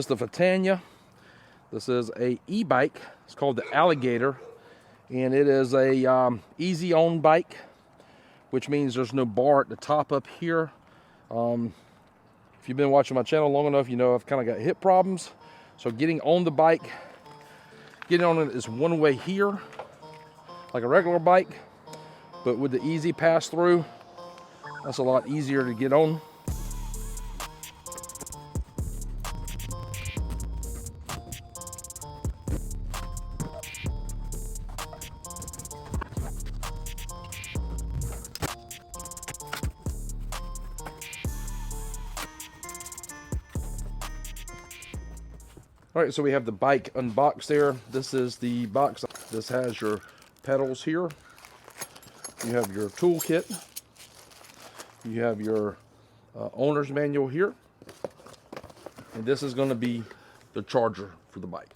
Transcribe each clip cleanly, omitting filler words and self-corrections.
This is the Vetanya. This is a e-bike. It's called the Alligator, and it is a easy on bike, which means there's no bar at the top up here. If you've been watching my channel long enough, you know I've kind of got hip problems. So getting on the bike, getting on it is one way here, like a regular bike, but with the easy pass through, that's a lot easier to get on. All right, so we have the bike unboxed there. This is the box. This has your pedals here. You have your toolkit. You have your owner's manual here. And this is going to be the charger for the bike.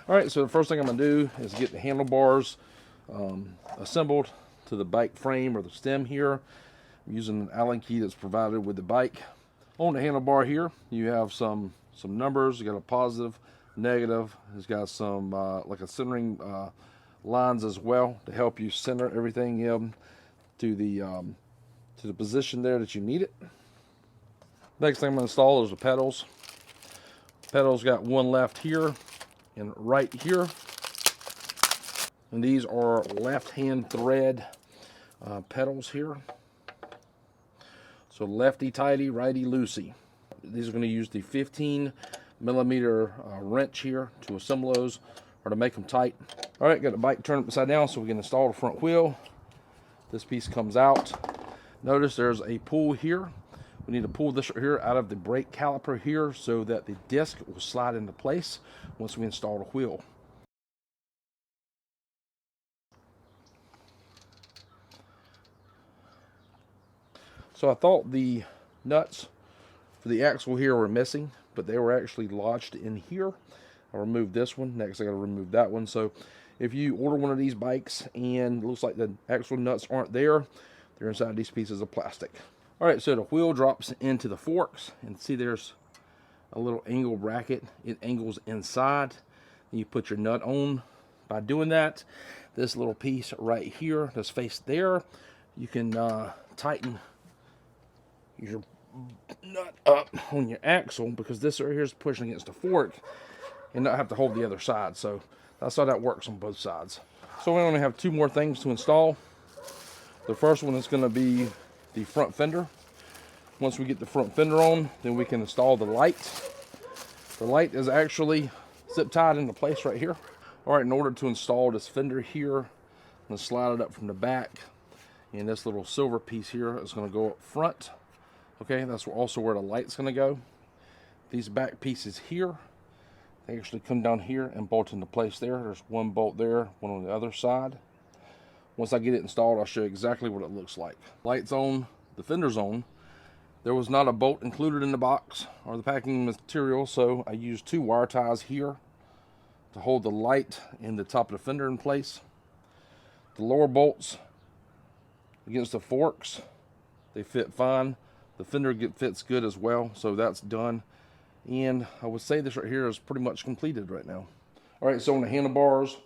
All right, so the first thing I'm going to do is get the handlebars assembled to the bike frame or the stem here. I'm using an Allen key that's provided with the bike. On the handlebar here, you have some numbers. You got a positive, negative. It's got some like a centering lines as well to help you center everything in to the position there that you need it. Next thing I'm going to install is the pedals. Pedals got one left here and right here, and these are left-hand thread pedals here. So lefty tighty, righty loosey. These are going to use the 15mm wrench here to assemble those or to make them tight. All right, got the bike turned upside down so we can install the front wheel. This piece comes out. Notice there's a pull here. We need to pull this right here out of the brake caliper here so that the disc will slide into place once we install the wheel. So I thought the nuts for the axle here were missing, but they were actually lodged in here. I'll remove this one. Next I got to remove that one. So if you order one of these bikes and it looks like the axle nuts aren't there, they're inside these pieces of plastic. All right, so the wheel drops into the forks, and see there's a little angle bracket. It angles inside, and you put your nut on. By doing that, this little piece right here that's faced there, you can tighten your nut up on your axle, because this right here is pushing against the fork and not have to hold the other side. So that's how that works on both sides. So we only have two more things to install. The first one is going to be the front fender. Once we get the front fender on, then we can install the light. The light is actually zip tied into place right here. All right, in order to install this fender here, I'm going to slide it up from the back, and this little silver piece here is going to go up front. Okay, that's also where the light's going to go. These back pieces here, they actually come down here and bolt into place there. There's one bolt there, one on the other side. Once I get it installed, I'll show you exactly what it looks like. Light's on, the fender's on. There was not a bolt included in the box or the packing material, so I used two wire ties here to hold the light and the top of the fender in place. The lower bolts against the forks, they fit fine. The fender fits good as well, so that's done. And I would say this right here is pretty much completed right now. All right, so on the handlebars,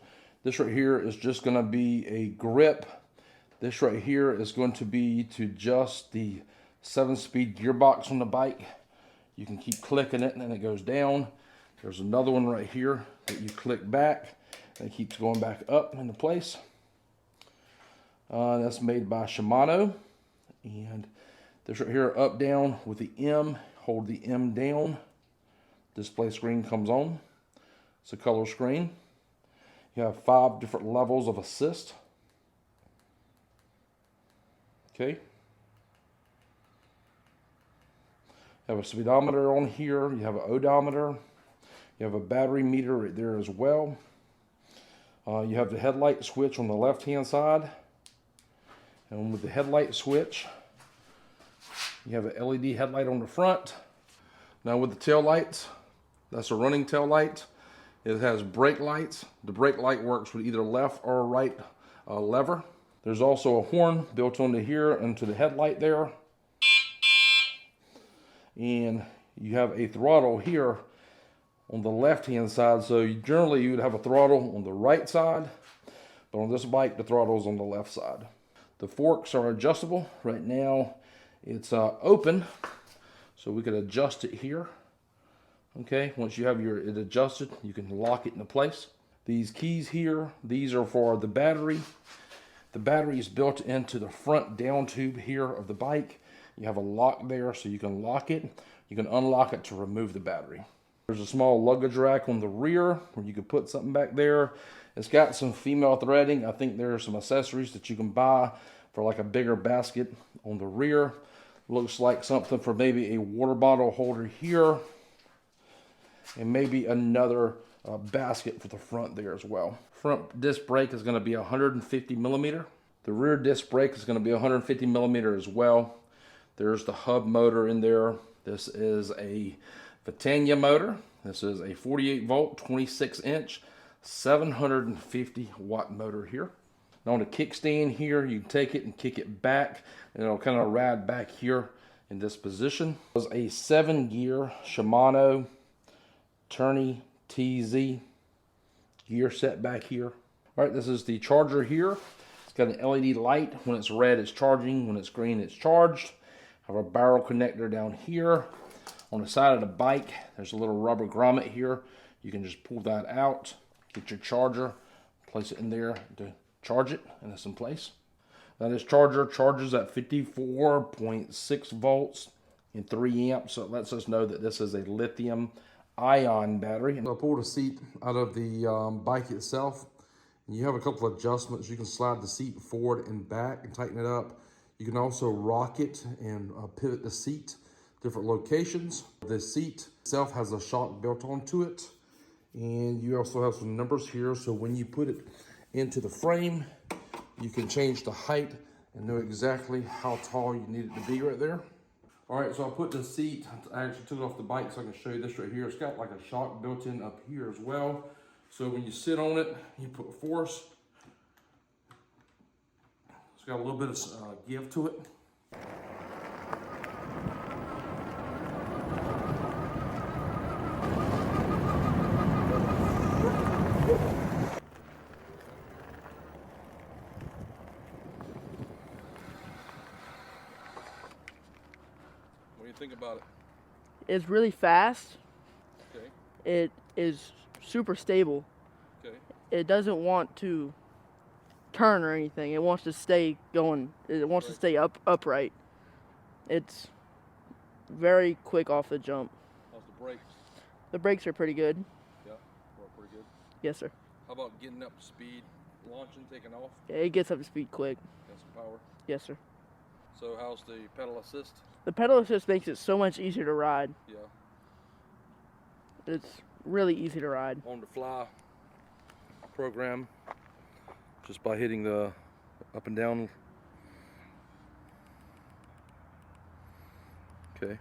this right here is just going to be a grip. This right here is going to be to adjust the 7-speed gearbox on the bike. You can keep clicking it and then it goes down. There's another one right here that you click back and it keeps going back up into place. That's made by Shimano. And this right here, up down with the M, hold the M down. Display screen comes on. It's a color screen. You have 5 different levels of assist. Okay. You have a speedometer on here. You have an odometer. You have a battery meter right there as well. You have the headlight switch on the left-hand side. And with the headlight switch, you have an LED headlight on the front. Now with the tail lights, that's a running tail light. It has brake lights. The brake light works with either left or right lever. There's also a horn built onto here and to the headlight there. And you have a throttle here on the left-hand side. So generally you would have a throttle on the right side, but on this bike, the throttle is on the left side. The forks are adjustable. Right now, it's open, so we could adjust it here. Okay, once you have it adjusted, you can lock it into place. These keys here, these are for the battery. The battery is built into the front down tube here of the bike. You have a lock there, so you can lock it. You can unlock it to remove the battery. There's a small luggage rack on the rear where you can put something back there. It's got some female threading. I think there are some accessories that you can buy for like a bigger basket on the rear. Looks like something for maybe a water bottle holder here. And maybe another basket for the front there as well. Front disc brake is going to be 150 millimeter. The rear disc brake is going to be 150 millimeter as well. There's the hub motor in there. This is a Vetanya motor. This is a 48 volt, 26 inch, 750 watt motor here. Now on the kickstand here, you take it and kick it back, and it'll kind of ride back here in this position. It was a 7-gear Shimano Tourney TZ gear set back here. All right, this is the charger here. It's got an LED light. When it's red, it's charging. When it's green, it's charged. I have a barrel connector down here. On the side of the bike, there's a little rubber grommet here. You can just pull that out, get your charger, place it in there to charge it, and it's in place. Now this charger charges at 54.6 volts and 3 amps, so it lets us know that this is a lithium ion battery. I pulled a seat out of the bike itself, and you have a couple of adjustments. You can slide the seat forward and back and tighten it up. You can also rock it and pivot the seat different locations. The seat itself has a shock built onto it, and you also have some numbers here, so when you put it into the frame, you can change the height and know exactly how tall you need it to be right there. All right, so I put the seat, I actually took it off the bike so I can show you this right here. It's got like a shock built in up here as well. So when you sit on it, you put force. It's got a little bit of give to it. What do you think about it? It's really fast. Okay. It is super stable. Okay. It doesn't want to turn or anything. It wants to stay going. It wants to stay upright. It's very quick off the jump. How's the brakes? The brakes are pretty good. Yeah, work pretty good. Yes, sir. How about getting up to speed, launching, taking off? Yeah, it gets up to speed quick. Got some power. Yes, sir. So how's the pedal assist? The pedal assist makes it so much easier to ride. Yeah. It's really easy to ride. On the fly program, just by hitting the up and down. Okay.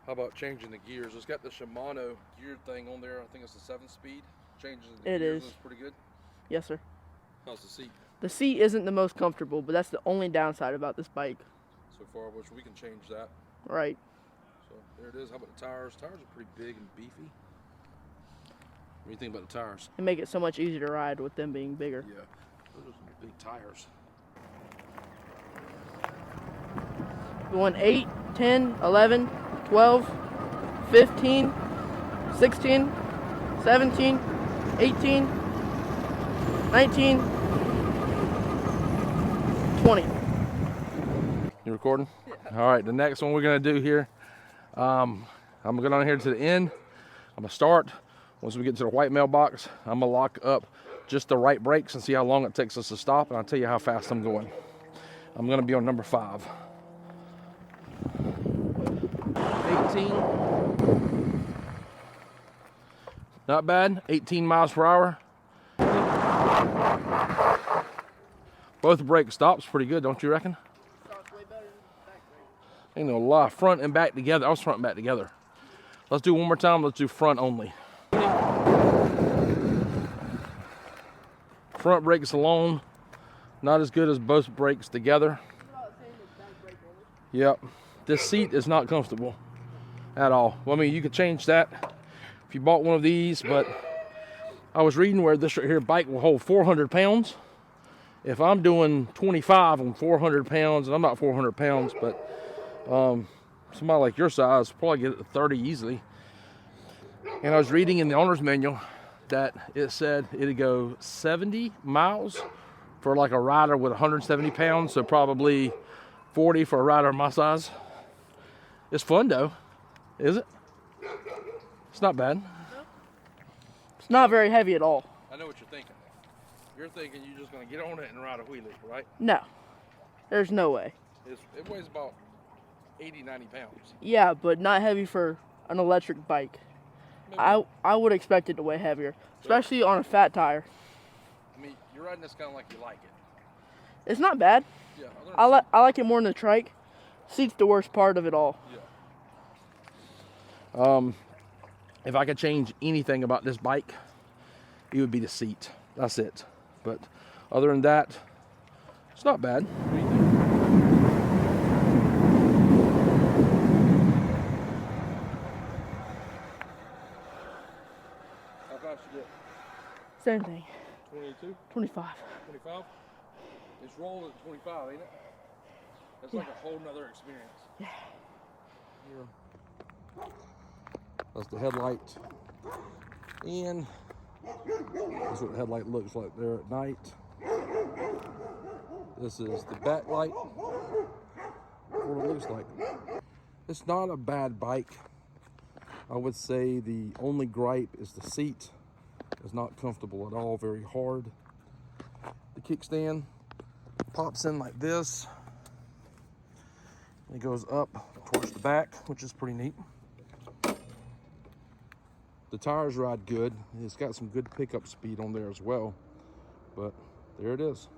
How about changing the gears? It's got the Shimano gear thing on there. I think it's a 7-speed. Changing the gears is pretty good. Yes, sir. How's the seat? The seat isn't the most comfortable, but that's the only downside about this bike. So far, which we can change that. Right. So there it is. How about the tires? Tires are pretty big and beefy. What do you think about the tires? They make it so much easier to ride with them being bigger. Yeah, those are some big tires. Going 8, 10, 11, 12, 15, 16, 17, 18, 19, 20. You recording? Yeah. All right, the next one we're gonna do here, I'm gonna go down here to the end. I'm gonna start. Once we get to the white mailbox, I'm gonna lock up just the right brakes and see how long it takes us to stop, and I'll tell you how fast I'm going. I'm gonna be on number 5. 18. Not bad, 18 miles per hour. Both brake stops pretty good, don't you reckon? Stops way better than the back brake. Ain't no lie, front and back together. I was front and back together. Let's do one more time, let's do front only. Front brakes alone, not as good as both brakes together. Yep, this seat is not comfortable. at all. Well, I mean, you could change that if you bought one of these, but I was reading where this right here bike will hold 400 pounds. If I'm doing 25 on 400 pounds, and I'm not 400 pounds, but somebody like your size probably get it to 30 easily. And I was reading in the owner's manual that it said it'd go 70 miles for like a rider with 170 pounds, so probably 40 for a rider my size. It's fun though, is it? It's not bad. It's not very heavy at all. I know what you're thinking. You're thinking you're just gonna get on it and ride a wheelie, right? No, there's no way. It weighs about 80, 90 pounds. Yeah, but not heavy for an electric bike. Maybe. I would expect it to weigh heavier, especially on a fat tire. I mean, you're riding this kind of like you like it. It's not bad. Yeah, I like it more than the trike. Seat's the worst part of it all. Yeah. If I could change anything about this bike, it would be the seat. That's it. But other than that, it's not bad. What do you think? How fast you get? Same thing. 22? 25. 25? It's rolling at 25, ain't it? That's like a whole nother experience. Yeah. Here. That's the headlight. And that's what the headlight looks like there at night. This is the backlight. What it looks like. It's not a bad bike. I would say the only gripe is the seat. It's not comfortable at all, very hard. The kickstand pops in like this. It goes up towards the back, which is pretty neat. The tires ride good. It's got some good pickup speed on there as well. But there it is.